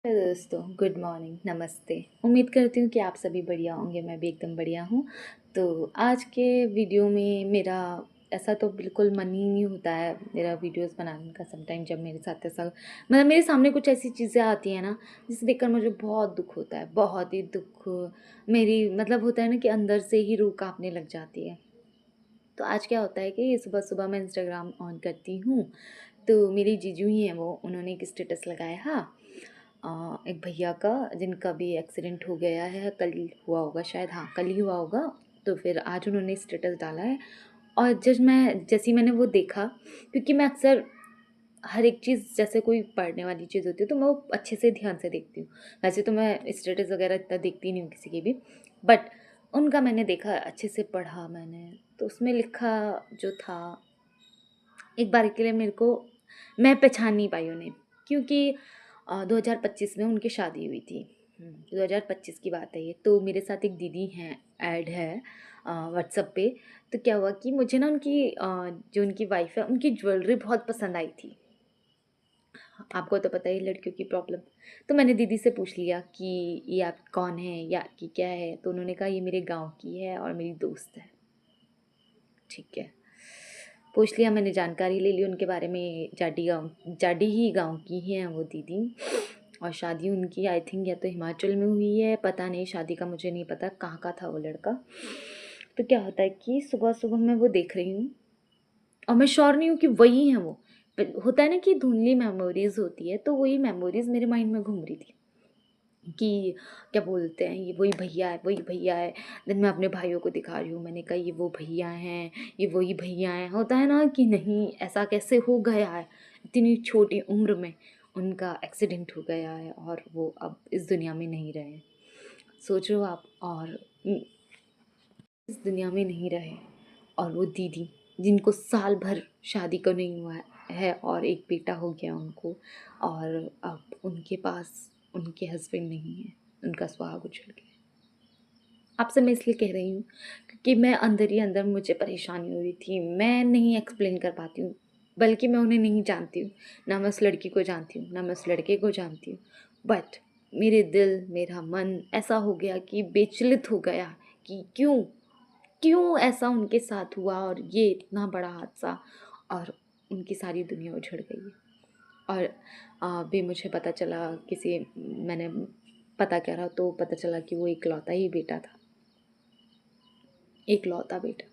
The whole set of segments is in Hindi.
हेलो दोस्तों, गुड मॉर्निंग, नमस्ते। उम्मीद करती हूँ कि आप सभी बढ़िया होंगे। मैं भी एकदम बढ़िया हूँ। तो आज के वीडियो में मेरा ऐसा तो बिल्कुल मन ही नहीं होता है मेरा वीडियोस बनाने का। समटाइम जब मेरे साथ ऐसा मतलब मेरे सामने कुछ ऐसी चीज़ें आती हैं ना, जिसे देखकर मुझे बहुत दुख होता है, बहुत ही दुख। मेरी मतलब होता है ना कि अंदर से ही रूह काँपने लग जाती है। तो आज क्या होता है कि सुबह-सुबह मैं इंस्टाग्राम ऑन करती हूँ, तो मेरी जीजू ही हैं वो, उन्होंने एक स्टेटस लगाया एक भैया का जिनका भी एक्सीडेंट हो गया है, कल हुआ होगा शायद, हाँ, कल ही हुआ होगा। तो फिर आज उन्होंने स्टेटस डाला है और जैसे ही मैंने वो देखा, क्योंकि मैं अक्सर हर एक चीज़ जैसे कोई पढ़ने वाली चीज़ होती है तो मैं वो अच्छे से ध्यान से देखती हूँ। वैसे तो मैं स्टेटस वगैरह इतना देखती नहीं हूँ किसी की भी, बट उनका मैंने देखा, अच्छे से पढ़ा मैंने। तो उसमें लिखा जो था, एक बार के लिए मेरे को मैं पहचान नहीं पाई उन्हें, क्योंकि 2025 में उनकी शादी हुई थी। 2025 की बात है ये। तो मेरे साथ एक दीदी हैं, ऐड है व्हाट्सएप पे। तो क्या हुआ कि मुझे ना जो उनकी वाइफ़ है, उनकी ज्वेलरी बहुत पसंद आई थी। आपको तो पता ही है लड़कियों की प्रॉब्लम। तो मैंने दीदी से पूछ लिया कि ये आप कौन है या आपकी क्या है? तो उन्होंने कहा ये मेरे गाँव की है और मेरी दोस्त है। ठीक है। पूछ लिया मैंने, जानकारी ले ली उनके बारे में। जाडी ही गाँव की ही हैं वो दीदी। और शादी उनकी आई थिंक या तो हिमाचल में हुई है, पता नहीं, शादी का मुझे नहीं पता कहाँ का था वो लड़का। तो क्या होता है कि सुबह-सुबह मैं वो देख रही हूँ और मैं श्योर नहीं हूँ कि वही हैं वो। होता है ना कि धुंधली मेमोरीज़ होती है, तो वही मेमोरीज़ मेरे माइंड में घूम रही थी कि क्या बोलते हैं, ये वही भैया है, वही भैया है। देन मैं अपने भाइयों को दिखा रही हूँ, मैंने कहा ये वो भैया हैं, ये वही भैया हैं। होता है ना कि नहीं, ऐसा कैसे हो गया है, इतनी छोटी उम्र में उनका एक्सीडेंट हो गया है और वो अब इस दुनिया में नहीं रहे। सोचो आप। और इस दुनिया में नहीं रहे, और वो दीदी जिनको साल भर शादी को नहीं हुआ है और एक बेटा हो गया उनको, और अब उनके पास उनके हस्बैंड नहीं है, उनका सुहाग उजड़ गया। आपसे मैं इसलिए कह रही हूँ क्योंकि मैं अंदर ही अंदर मुझे परेशानी हो रही थी। मैं नहीं एक्सप्लेन कर पाती हूँ, बल्कि मैं उन्हें नहीं जानती हूँ। ना मैं उस लड़की को जानती हूँ, ना मैं उस लड़के को जानती हूँ। बट मेरे दिल, मेरा मन ऐसा हो गया कि विचलित हो गया कि क्यों? क्यों ऐसा उनके साथ हुआ और ये इतना बड़ा हादसा, और उनकी सारी दुनिया उजड़ गई है। और अभी मुझे पता चला, किसी मैंने पता करा तो पता चला कि वो इकलौता ही बेटा था, इकलौता बेटा।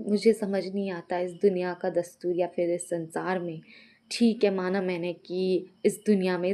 मुझे समझ नहीं आता इस दुनिया का दस्तूर या फिर इस संसार में। ठीक है, माना मैंने कि इस दुनिया में